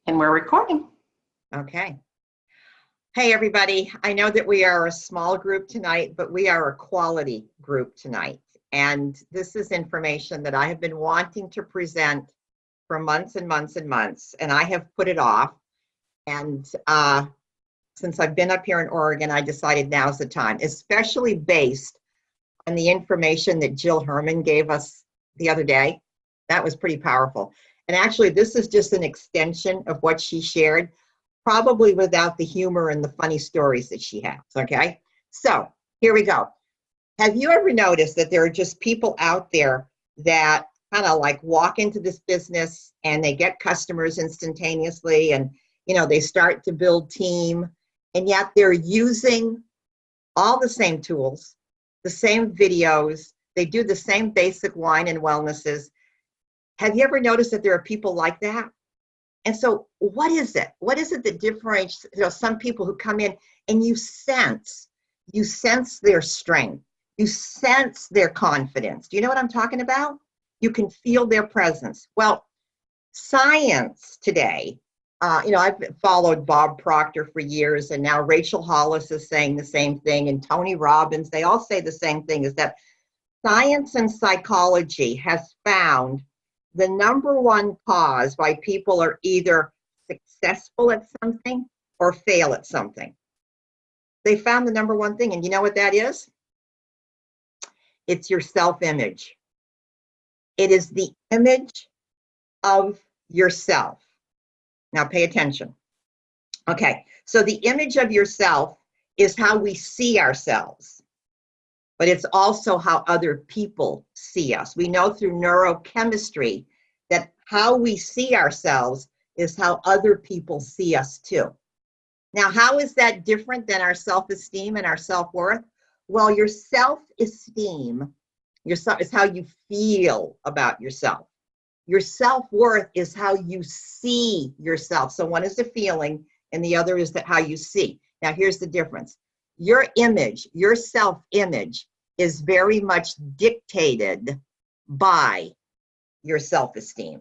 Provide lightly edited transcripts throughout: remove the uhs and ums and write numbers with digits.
And we're recording. Okay. Hey, everybody. I know that we are a small group tonight, but we are a quality group tonight. And this is information that I have been wanting to present for months and months and months, and I have put it off. And since I've been up here in Oregon, I decided now's the time, especially based on the information that Jill Herman gave us the other day. That was pretty powerful. And actually, this is just an extension of what she shared, probably without the humor and the funny stories that she has, okay? So here we go. Have you ever noticed that there are just people out there that kind of like walk into this business and they get customers instantaneously and, you know, they start to build team, and yet they're using all the same tools, the same videos, they do the same basic wine and wellnesses. Have you ever noticed that there are people like that? And so what is it? What is it that differentiates, some people who come in and you sense their strength, you sense their confidence. Do you know what I'm talking about? You can feel their presence. Well, science today, I've followed Bob Proctor for years, and now Rachel Hollis is saying the same thing, and Tony Robbins, they all say the same thing, is that science and psychology has found the number one cause why people are either successful at something or fail at something. They found the number one thing, and you know what that is? It's your self-image. It is the image of yourself. Now pay attention. Okay, so the image of yourself is how we see ourselves, but it's also how other people see us. We know through neurochemistry that how we see ourselves is how other people see us too. Now, how is that different than our self-esteem and our self-worth? Well, your self-esteem is how you feel about yourself. Your self-worth is how you see yourself. So one is the feeling and the other is how you see. Now, here's the difference. Your image, your self-image is very much dictated by your self-esteem.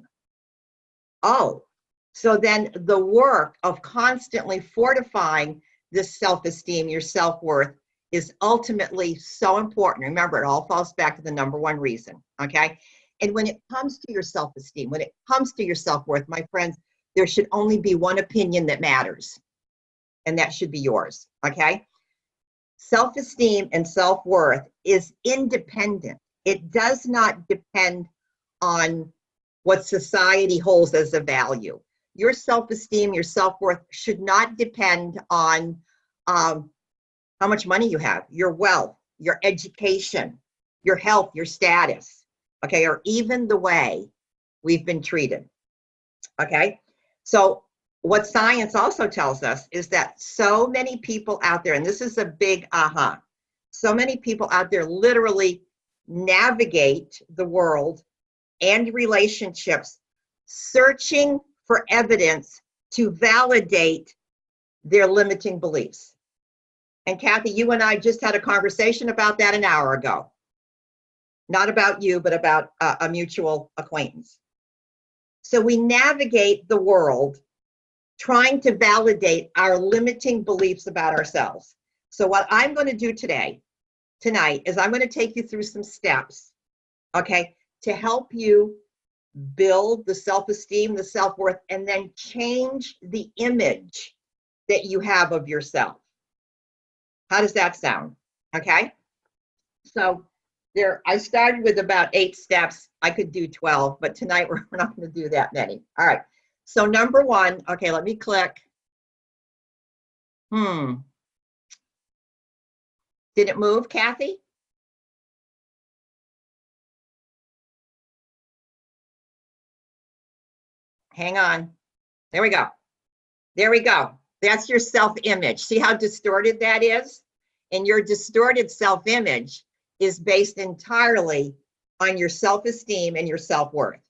Oh, so then the work of constantly fortifying this self-esteem, your self-worth, is ultimately so important. Remember, it all falls back to the number one reason, okay? And when it comes to your self-esteem, when it comes to your self-worth, my friends, there should only be one opinion that matters, and that should be yours, okay? Self-esteem and self-worth is independent. It does not depend on what society holds as a value. Your self-esteem, your self-worth should not depend on how much money you have, your wealth, your education, your health, your status, okay, or even the way we've been treated, okay? So what science also tells us is that so many people out there, and this is a big aha, so many people out there literally navigate the world and relationships searching for evidence to validate their limiting beliefs. And Kathy, you and I just had a conversation about that an hour ago. Not about you, but about a mutual acquaintance. So we navigate the world trying to validate our limiting beliefs about ourselves. So what I'm going to do tonight, is I'm going to take you through some steps, okay, to help you build the self-esteem, the self-worth, and then change the image that you have of yourself. How does that sound? Okay. So I started with about 8 steps. I could do 12, but tonight we're not going to do that many. All right. So number one, okay, let me click. Did it move, Kathy? Hang on. There we go. There we go. That's your self-image. See how distorted that is? And your distorted self-image is based entirely on your self-esteem and your self-worth.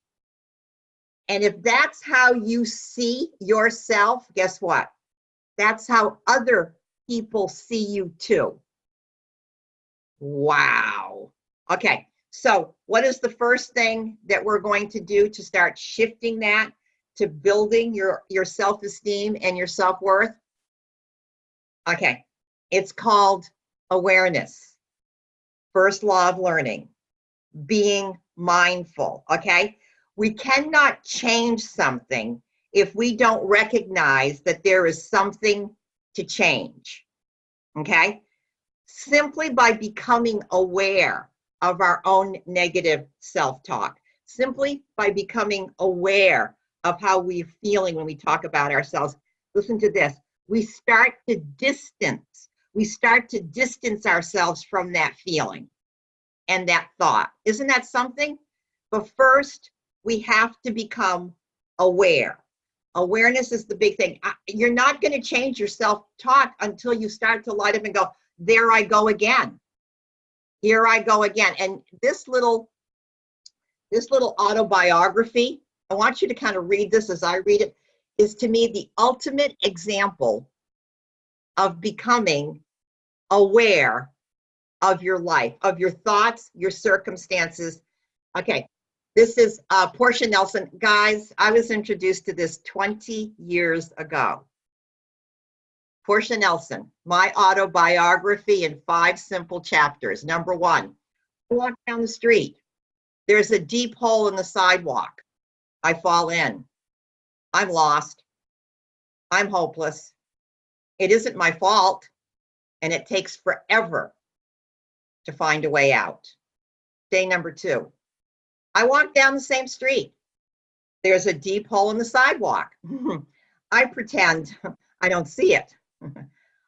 And if that's how you see yourself, guess what? That's how other people see you too. Wow. Okay, so what is the first thing that we're going to do to start shifting that? to building your self-esteem and your self-worth? Okay, it's called awareness. First law of learning, being mindful, okay? We cannot change something if we don't recognize that there is something to change, okay? Simply by becoming aware of our own negative self-talk, simply by becoming aware of how we're feeling when we talk about ourselves. Listen to this. We start to distance ourselves from that feeling and that thought. Isn't that something? But first, we have to become aware. Awareness is the big thing. You're not going to change your self-talk until you start to light up and go, there I go again. Here I go again. And this little autobiography, I want you to kind of read this as I read it, is to me the ultimate example of becoming aware of your life, of your thoughts, your circumstances. Okay, this is Portia Nelson. Guys, I was introduced to this 20 years ago. Portia Nelson, my autobiography in 5 simple chapters. Number 1, I walk down the street. There's a deep hole in the sidewalk. I fall in. I'm lost. I'm hopeless. It isn't my fault, and it takes forever to find a way out. Day number 2, I walk down the same street. There's a deep hole in the sidewalk. I pretend I don't see it.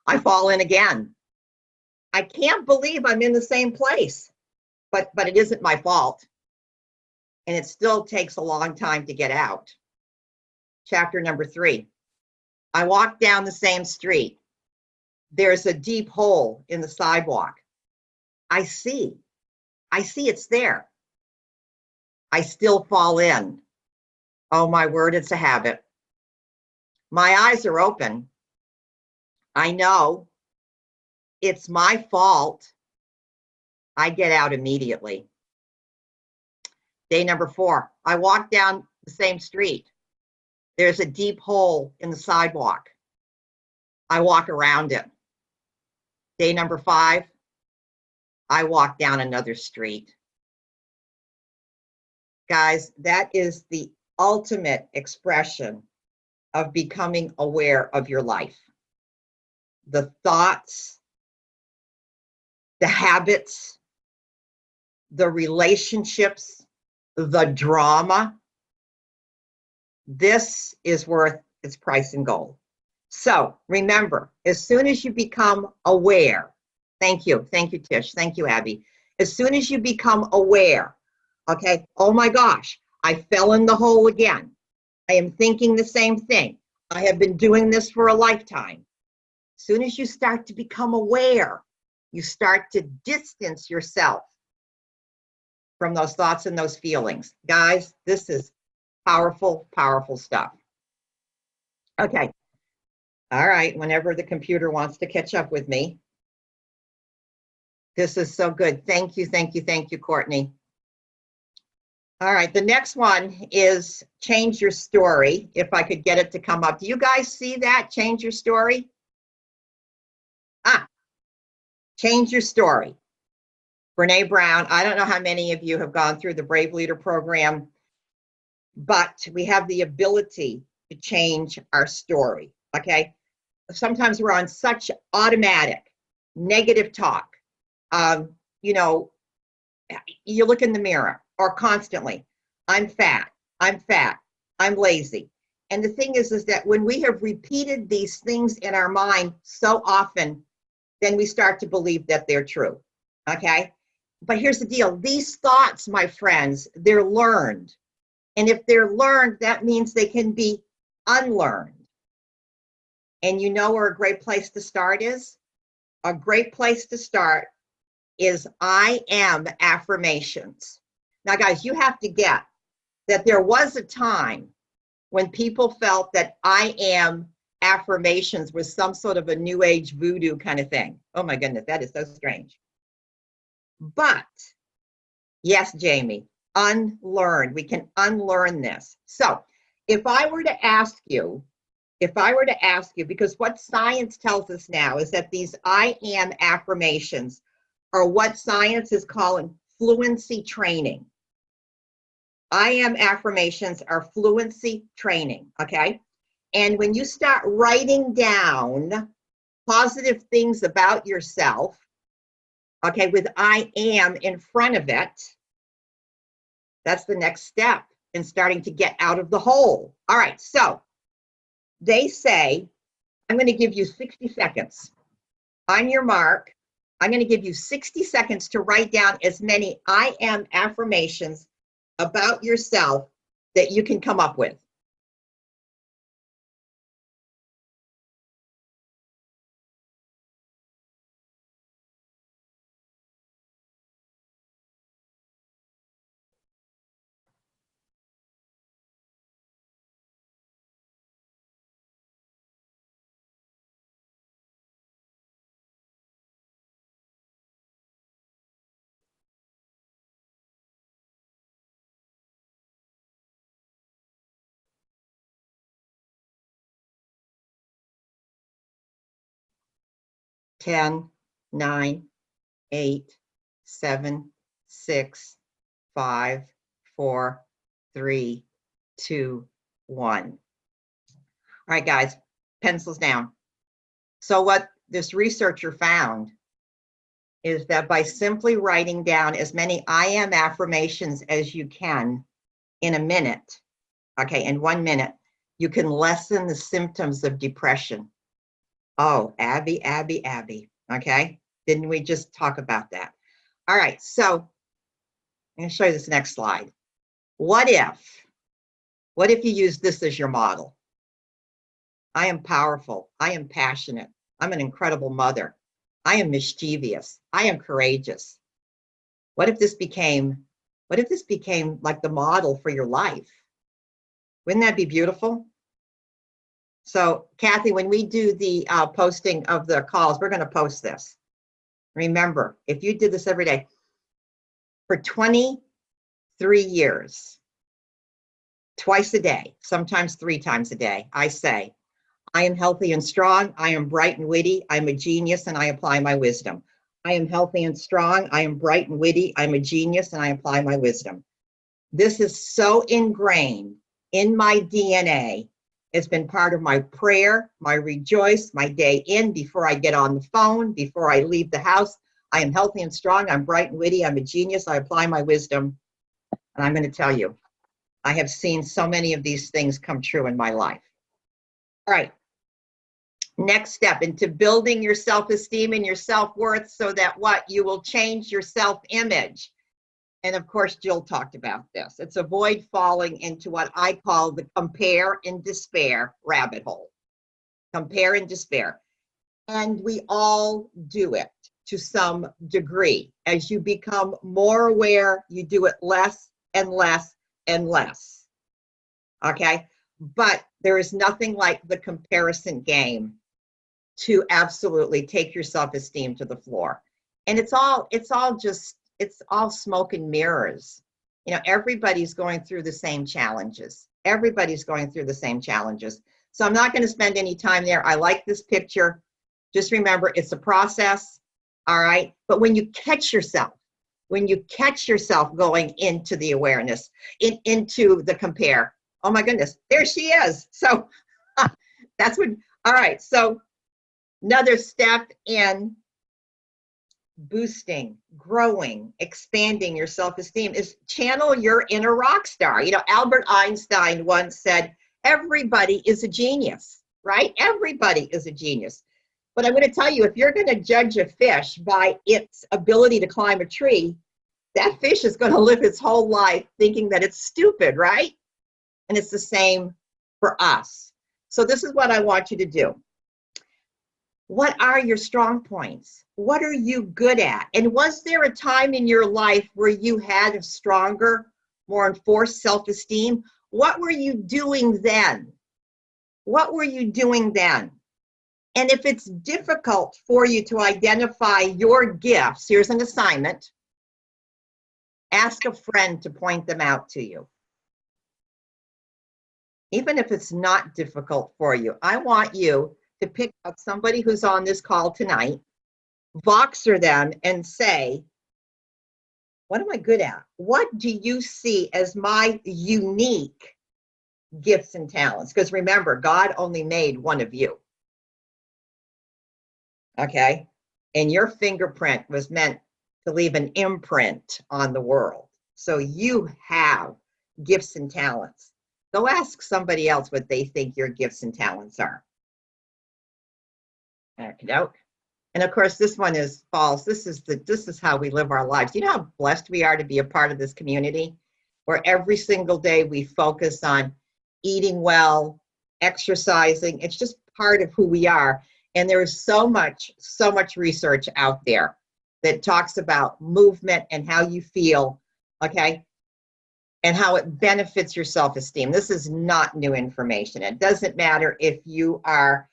I fall in again. I can't believe I'm in the same place, but it isn't my fault. And it still takes a long time to get out. Chapter number 3, I walk down the same street. There's a deep hole in the sidewalk. I see it's there. I still fall in. Oh my word, it's a habit. My eyes are open. I know it's my fault. I get out immediately. Day number 4, I walk down the same street. There's a deep hole in the sidewalk. I walk around it. Day number 5, I walk down another street. Guys, that is the ultimate expression of becoming aware of your life. The thoughts, the habits, the relationships, the drama. This is worth its price in gold. So remember, as soon as you become aware, thank you, Tish, thank you, Abby. As soon as you become aware, okay, oh my gosh, I fell in the hole again. I am thinking the same thing. I have been doing this for a lifetime. As soon as you start to become aware, you start to distance yourself from those thoughts and those feelings. Guys, this is powerful, powerful stuff. Okay. All right. Whenever the computer wants to catch up with me. This is so good. Thank you, Courtney. All right. The next one is change your story. If I could get it to come up. Do you guys see that? Change your story. Change your story. Brene Brown. I don't know how many of you have gone through the Brave Leader program, but we have the ability to change our story, okay? Sometimes we're on such automatic negative talk. You know, you look in the mirror or constantly, I'm fat, I'm lazy. And the thing is that when we have repeated these things in our mind so often, then we start to believe that they're true, okay? But here's the deal. These thoughts, my friends, they're learned. And if they're learned, that means they can be unlearned. And you know where a great place to start is? A great place to start is I am affirmations. Now, guys, you have to get that there was a time when people felt that I am affirmations was some sort of a new age voodoo kind of thing. Oh my goodness, that is so strange. But yes, Jamie, unlearn. We can unlearn this. So if I were to ask you, because what science tells us now is that these I am affirmations are what science is calling fluency training. I am affirmations are fluency training, okay? And when you start writing down positive things about yourself, okay, with I am in front of it, that's the next step in starting to get out of the hole. All right, so they say, I'm going to give you 60 seconds. On your mark, I'm going to give you 60 seconds to write down as many I am affirmations about yourself that you can come up with. Ten, 9, 8, 7, 6, 5, 4, 3, 2, 1. All right, guys, pencils down. So what this researcher found is that by simply writing down as many I am affirmations as you can in a minute, okay, in 1 minute, you can lessen the symptoms of depression. Oh, Abby, okay? Didn't we just talk about that? All right, so I'm gonna show you this next slide. What if you use this as your model? I am powerful, I am passionate, I'm an incredible mother, I am mischievous, I am courageous. What if this became like the model for your life? Wouldn't that be beautiful? So Kathy, when we do the posting of the calls, we're gonna post this. Remember, if you did this every day, for 23 years, twice a day, sometimes 3 times a day, I say, I am healthy and strong, I am bright and witty, I'm a genius, and I apply my wisdom. I am healthy and strong, I am bright and witty, I'm a genius, and I apply my wisdom. This is so ingrained in my DNA. It's been part of my prayer, my rejoice, my day in, before I get on the phone, before I leave the house. I am healthy and strong, I'm bright and witty, I'm a genius, I apply my wisdom. And I'm going to tell you, I have seen so many of these things come true in my life. All right. Next step into building your self-esteem and your self-worth so that what? You will change your self-image. And of course, Jill talked about this. It's avoid falling into what I call the compare and despair rabbit hole. Compare and despair. And we all do it to some degree. As you become more aware, you do it less and less and less. Okay? But there is nothing like the comparison game to absolutely take your self-esteem to the floor. And it's all smoke and mirrors. You know, everybody's going through the same challenges. Everybody's going through the same challenges. So I'm not going to spend any time there. I like this picture. Just remember, it's a process, all right? But when you catch yourself going into the awareness, into the compare, oh my goodness, there she is. So that's what, all right. So another step in boosting, growing, expanding your self-esteem is channel your inner rock star. You know, Albert Einstein once said, everybody is a genius, right? Everybody is a genius. But I'm going to tell you, if you're going to judge a fish by its ability to climb a tree, that fish is going to live its whole life thinking that it's stupid, right? And it's the same for us. So this is what I want you to do. What are your strong points? What are you good at? And was there a time in your life where you had a stronger, more enforced self-esteem? What were you doing then? What were you doing then? And if it's difficult for you to identify your gifts, here's an assignment. Ask a friend to point them out to you. even if it's not difficult for you, I want you to pick out somebody who's on this call tonight, Voxer them and say, what am I good at? What do you see as my unique gifts and talents? Because remember, God only made one of you. Okay? And your fingerprint was meant to leave an imprint on the world. So you have gifts and talents. Go ask somebody else what they think your gifts and talents are. Okey-doke. And of course, this one is false. This is how we live our lives. You know how blessed we are to be a part of this community, where every single day we focus on eating well, exercising. It's just part of who we are. And there is so much research out there that talks about movement and how you feel, okay, and how it benefits your self-esteem. This is not new information. It doesn't matter if you are,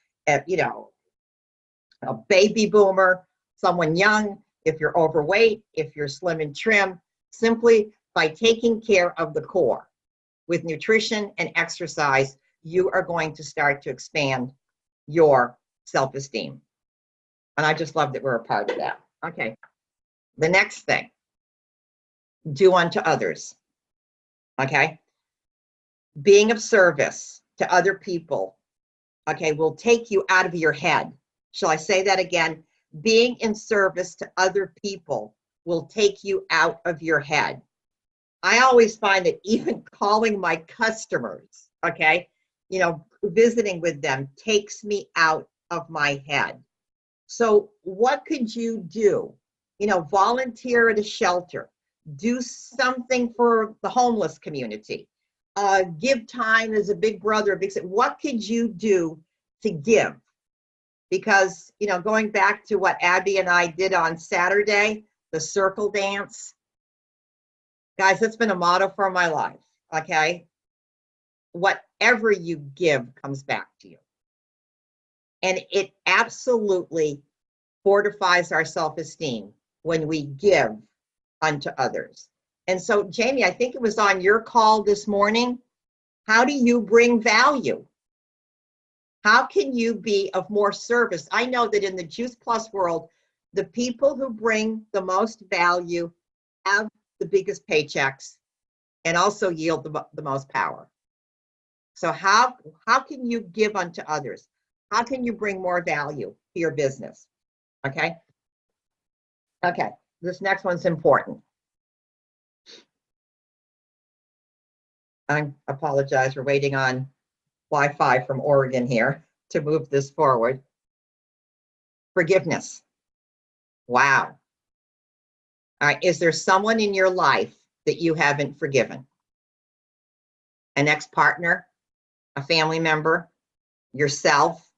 a baby boomer, someone young, if you're overweight, if you're slim and trim, simply by taking care of the core with nutrition and exercise, you are going to start to expand your self-esteem. And I just love that we're a part of that. Okay. The next thing, do unto others. Okay. Being of service to other people, okay, will take you out of your head. Shall I say that again? Being in service to other people will take you out of your head. I always find that even calling my customers, okay, visiting with them takes me out of my head. So what could you do? Volunteer at a shelter, do something for the homeless community, give time as a big brother, what could you do to give? Because, going back to what Abby and I did on Saturday, the circle dance, guys, that's been a motto for my life, okay? Whatever you give comes back to you. And it absolutely fortifies our self-esteem when we give unto others. And so, Jamie, I think it was on your call this morning. How do you bring value? How can you be of more service? I know that in the Juice Plus world, the people who bring the most value have the biggest paychecks and also yield the most power. So how can you give unto others? How can you bring more value to your business? Okay. Okay. This next one's important. I apologize. We're waiting on Wi-Fi from Oregon here to move this forward. Forgiveness. Wow. All right. Is there someone in your life that you haven't forgiven? An ex-partner, a family member, yourself?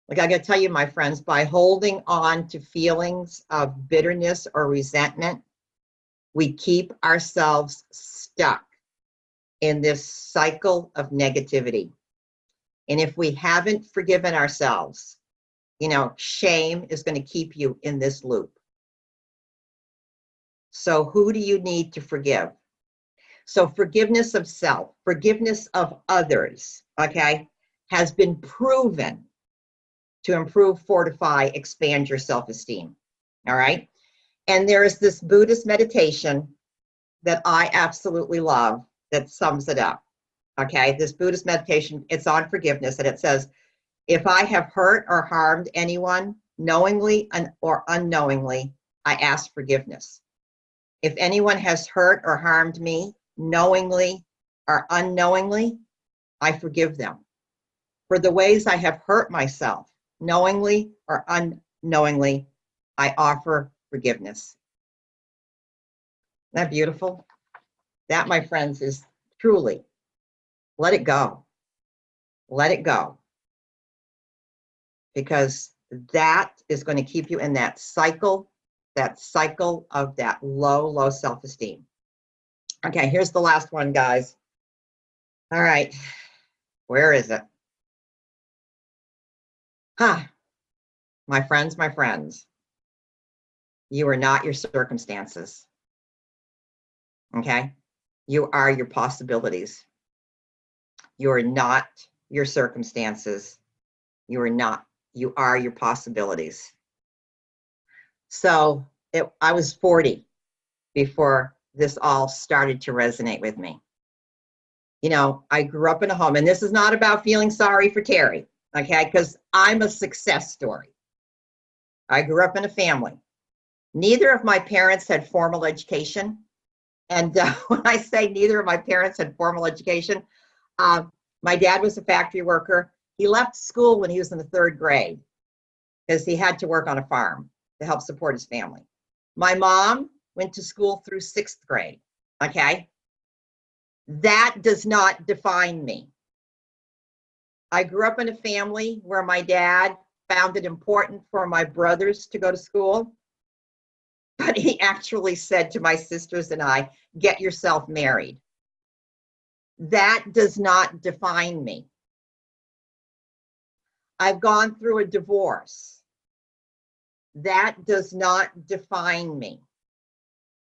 Like I got to tell you, my friends, by holding on to feelings of bitterness or resentment, we keep ourselves stuck in this cycle of negativity. And if we haven't forgiven ourselves, shame is going to keep you in this loop. So who do you need to forgive? So forgiveness of self, forgiveness of others, okay, has been proven to improve, fortify, expand your self-esteem. All right. And there is this Buddhist meditation that I absolutely love that sums it up. Okay. This Buddhist meditation, it's on forgiveness, and it says, if I have hurt or harmed anyone knowingly or unknowingly, I ask forgiveness. If anyone has hurt or harmed me knowingly or unknowingly, I forgive them. For the ways I have hurt myself, knowingly or unknowingly, I offer forgiveness. Isn't that beautiful? That, my friends, is truly, let it go. Let it go. Because that is going to keep you in that cycle of that low self-esteem. Okay, here's the last one, guys. All right, where is it? My friends, you are not your circumstances. Okay, you are your possibilities. You are not your circumstances. You are not. You are your possibilities. So I was 40 before this all started to resonate with me. You know, I grew up in a home, and this is not about feeling sorry for Terry, okay? Because I'm a success story. I grew up in a family. Neither of my parents had formal education. And when I say neither of my parents had formal education, my dad was a factory worker. He left school when he was in the 3rd grade because he had to work on a farm to help support his family. My mom went to school through 6th grade, okay? That does not define me. I grew up in a family where my dad found it important for my brothers to go to school, but he actually said to my sisters and I, get yourself married. That does not define me. I've gone through a divorce. That does not define me.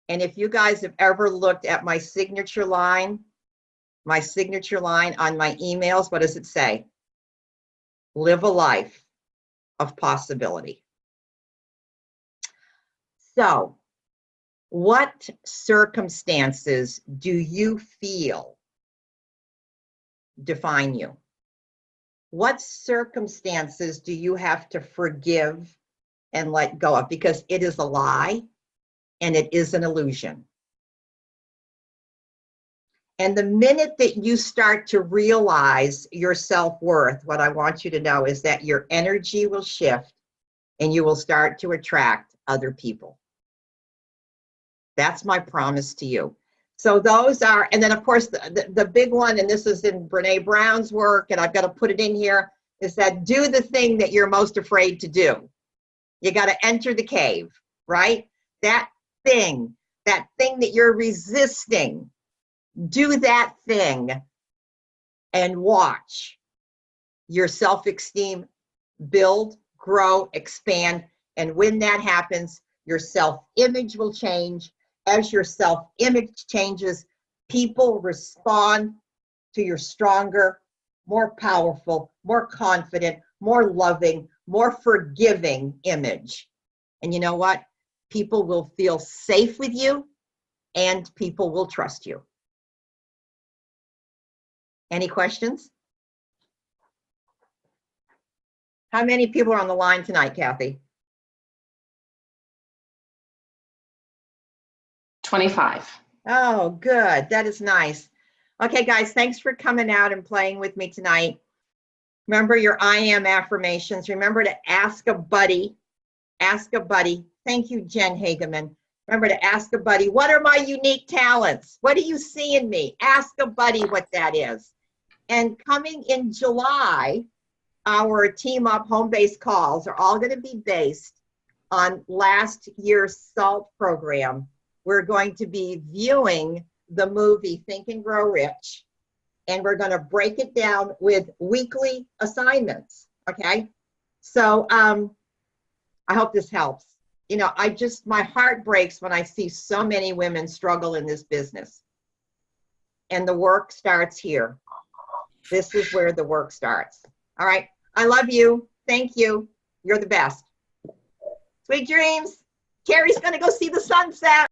And if you guys have ever looked at my signature line on my emails, what does it say? Live a life of possibility. So, what circumstances do you feel define you? What circumstances do you have to forgive and let go of? Because it is a lie and it is an illusion. And the minute that you start to realize your self-worth, what I want you to know is that your energy will shift and you will start to attract other people. That's my promise to you. So those are, and then of course the big one, and this is in Brene Brown's work, and I've got to put it in here, is that do the thing that you're most afraid to do. You got to enter the cave, right? That thing that you're resisting, do that thing and watch your self-esteem build, grow, expand. And when that happens, your self-image will change. As your self-image changes, people respond to your stronger, more powerful, more confident, more loving, more forgiving image. And you know what? People will feel safe with you and people will trust you. Any questions? How many people are on the line tonight, Kathy? 25. Oh, good. That is nice. Okay, guys, thanks for coming out and playing with me tonight. Remember your I am affirmations. Remember to ask a buddy. Ask a buddy. Thank you, Jen Hageman. Remember to ask a buddy, what are my unique talents? What do you see in me? Ask a buddy what that is. And coming in July, our Team Up home-based calls are all going to be based on last year's SALT program. We're going to be viewing the movie Think and Grow Rich, and we're going to break it down with weekly assignments, okay? So I hope this helps. You know, my heart breaks when I see so many women struggle in this business. And the work starts here. This is where the work starts. All right. I love you. Thank you. You're the best. Sweet dreams. Carrie's going to go see the sunset.